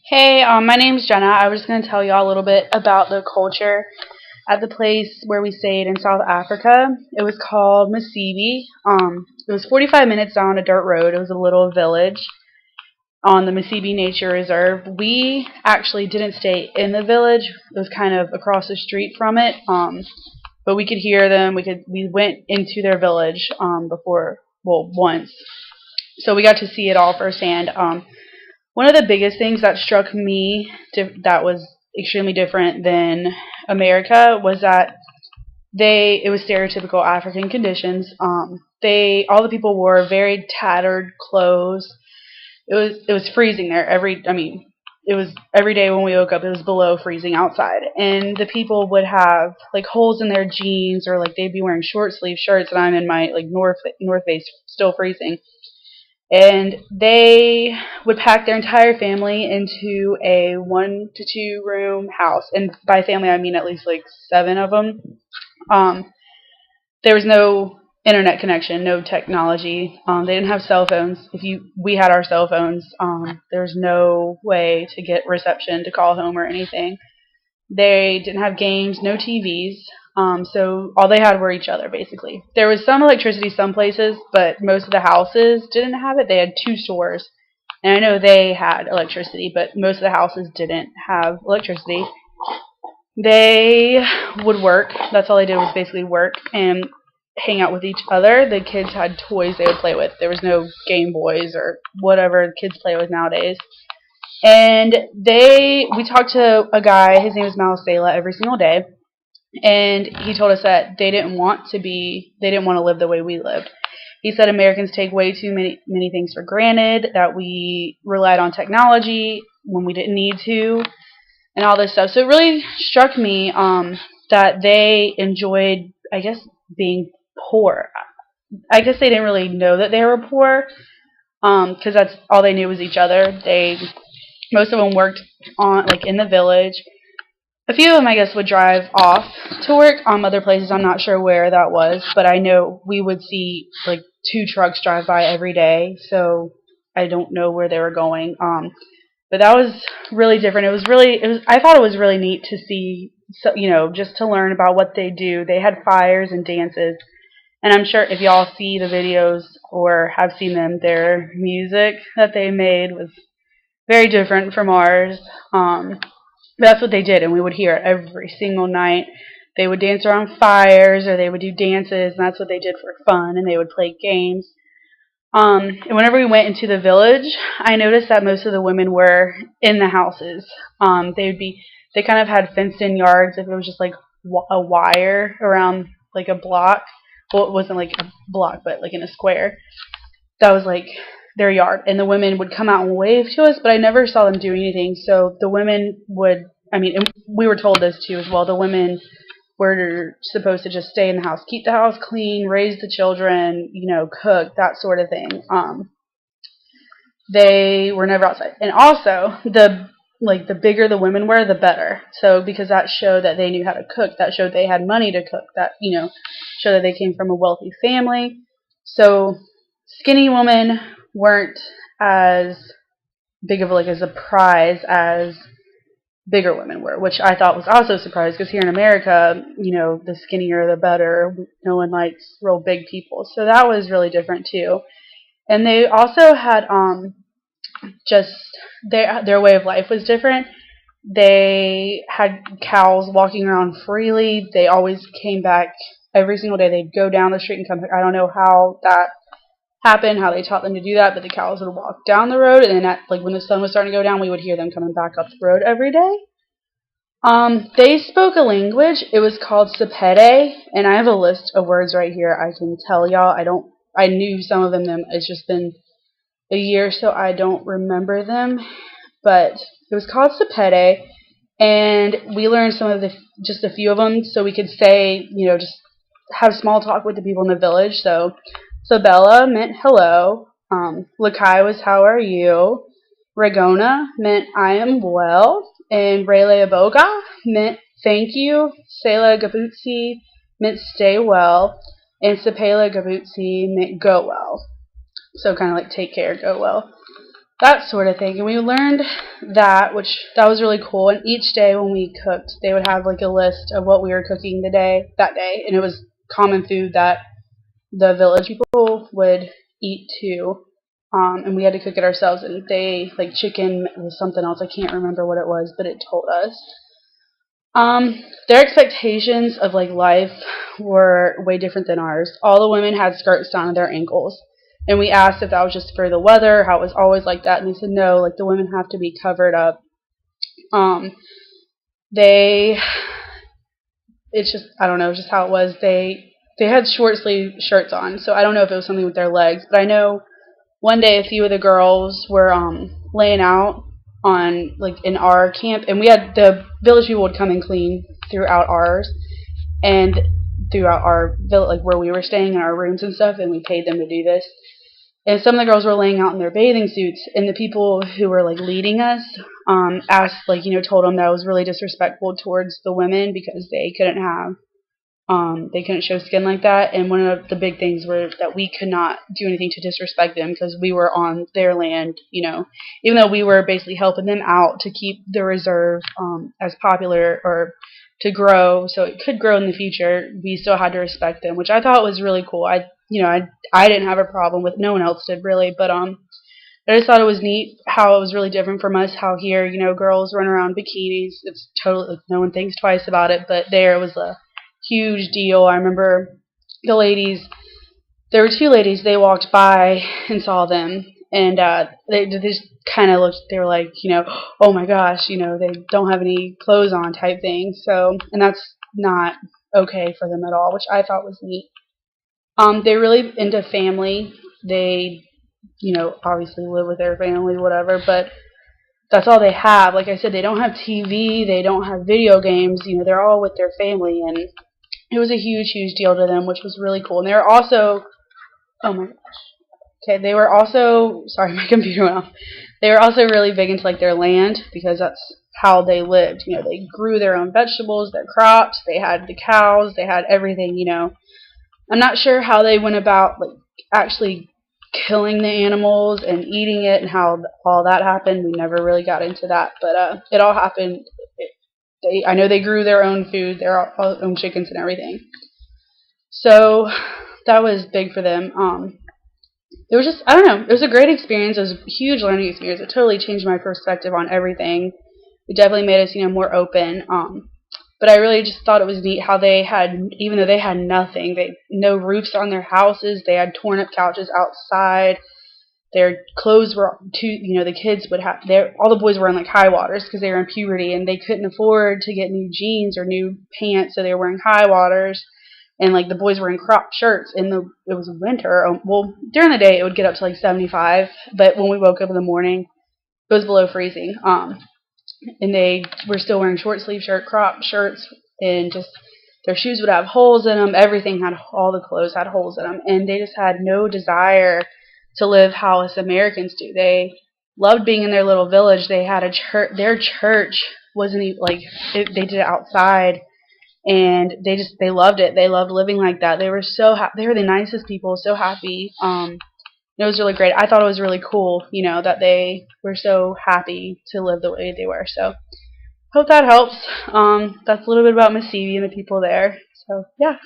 Hey, my name's Jenna. I was going to tell y'all a little bit about the culture at the place where we stayed in South Africa. It was called Masebe. It was 45 minutes down a dirt road. It was a little village on the Masebe Nature Reserve. We actually didn't stay in the village. It was kind of across the street from it. But we could hear them. We went into their village once. So we got to see it all firsthand. One of the biggest things that struck me that was extremely different than America was that it was stereotypical African conditions. All the people wore very tattered clothes. It was freezing there it was every day when we woke up it was below freezing outside, and the people would have like holes in their jeans, or like they'd be wearing short sleeve shirts, and I'm in my like North Face, still freezing. And they would pack their entire family into a 1 to 2 room house, and by family I mean at least like 7 of them. Um, there was no internet connection, no technology. They didn't have cell phones. We had our cell phones. There was no way to get reception to call home or anything. They didn't have games, no TVs. So all they had were each other, basically. There was some electricity some places, but most of the houses didn't have it. They had 2 stores. And I know they had electricity, but most of the houses didn't have electricity. They would work. That's all they did, was basically work and hang out with each other. The kids had toys they would play with. There was no Game Boys or whatever kids play with nowadays. And we talked to a guy, his name is Masebe, every single day, and he told us that they didn't want to live the way we lived. He said Americans take way too many things for granted, that we relied on technology when we didn't need to, and all this stuff. So it really struck me that they enjoyed, I guess, being poor. I guess they didn't really know that they were poor, because that's all they knew was each other. Most of them worked in the village. A few of them, I guess, would drive off to work. Other places, I'm not sure where that was, but I know we would see like 2 trucks drive by every day. So I don't know where they were going. But that was really different. I thought it was really neat to see, so, just to learn about what they do. They had fires and dances, and I'm sure if y'all see the videos or have seen them, their music that they made was very different from ours. But that's what they did, and we would hear it every single night. They would dance around fires, or they would do dances, and that's what they did for fun, and they would play games. And whenever we went into the village, I noticed that most of the women were in the houses. They kind of had fenced-in yards. If it was just like a wire around like a block, well, it wasn't like a block, but like in a square. That was like their yard, and the women would come out and wave to us, but I never saw them do anything. So the women would, and we were told this too as well, the women were supposed to just stay in the house, keep the house clean, raise the children, cook, that sort of thing. They were never outside. And also, the bigger the women were, the better. So because that showed that they knew how to cook, that showed they had money to cook, that, showed that they came from a wealthy family. So skinny women weren't as big of a prize as bigger women were, which I thought was also a surprise, because here in America, the skinnier the better. No one likes real big people. So that was really different too. And they also had just their way of life was different. They had cows walking around freely. They always came back every single day. They'd go down the street and come back. I don't know how that happened, how they taught them to do that, but the cows would walk down the road, and then when the sun was starting to go down, we would hear them coming back up the road every day. They spoke a language. It was called Sepede, and I have a list of words right here. I can tell y'all. I knew some of them. It's just been a year, so I don't remember them. But it was called Sepede, and we learned just a few of them, so we could say, just have small talk with the people in the village. So Sabella meant hello. Lakai was how are you. Regona meant I am well. And Rele Aboga meant thank you. Sela Gabutsi meant stay well. And Sapela Gabutsi meant go well. So kind of like take care, go well. that sort of thing. And we learned that, which that was really cool. And each day when we cooked, they would have like a list of what we were cooking that day, and it was common food that the village people would eat too. And we had to cook it ourselves. And they like chicken was something else. I can't remember what it was, but it told us. Their expectations of like life were way different than ours. All the women had skirts down to their ankles. And we asked if that was just for the weather, how it was always like that, and they said no, like the women have to be covered up. Um, they, it's just I don't know, just how it was. They had short sleeve shirts on, so I don't know if it was something with their legs, but I know one day a few of the girls were laying out on like in our camp, and we had the village people would come and clean throughout ours and throughout our like where we were staying in our rooms and stuff, and we paid them to do this. And some of the girls were laying out in their bathing suits, and the people who were like leading us asked, like, told them that it was really disrespectful towards the women because they couldn't show skin like that. And one of the big things were that we could not do anything to disrespect them because we were on their land, even though we were basically helping them out to keep the reserve as popular or to grow so it could grow in the future. We still had to respect them, which I thought was really cool. I didn't have a problem with, no one else did really, but I just thought it was neat how it was really different from us, how here, girls run around bikinis. It's totally, no one thinks twice about it, but there it was a huge deal. I remember the ladies, there were two ladies, they walked by and saw them, and they just kind of looked, they were like, oh my gosh, they don't have any clothes on type thing. So, and that's not okay for them at all, which I thought was neat. They're really into family. They, obviously live with their family, whatever, but that's all they have. Like I said, they don't have TV, they don't have video games, they're all with their family, and it was a huge, huge deal to them, which was really cool. And they were also, oh my gosh, okay, they were also, sorry, my computer went off. They were also really big into like their land because that's how they lived. They grew their own vegetables, their crops, they had the cows, they had everything, I'm not sure how they went about like actually killing the animals and eating it and how all that happened. We never really got into that, but it all happened. I know they grew their own food, their own chickens and everything. So that was big for them. It was just, I don't know, it was a great experience. It was a huge learning experience. It totally changed my perspective on everything. It definitely made us, more open. But I really just thought it was neat how they had, even though they had nothing, no roofs on their houses, they had torn up couches outside. Their clothes were the kids would have, all the boys were in like high waters because they were in puberty and they couldn't afford to get new jeans or new pants, so they were wearing high waters. And like the boys were in crop shirts, and it was winter. Well, during the day it would get up to like 75, but when we woke up in the morning, it was below freezing. And they were still wearing short sleeve crop shirts, and just their shoes would have holes in them. Everything had, all the clothes had holes in them, and they just had no desire to live how us Americans do. They loved being in their little village. They had a church. Their church wasn't even like they did it outside, and they loved it. They loved living like that. They were so they were the nicest people, so happy. It was really great. I thought it was really cool, that they were so happy to live the way they were. So hope that helps. That's a little bit about Masebe and the people there. So yeah.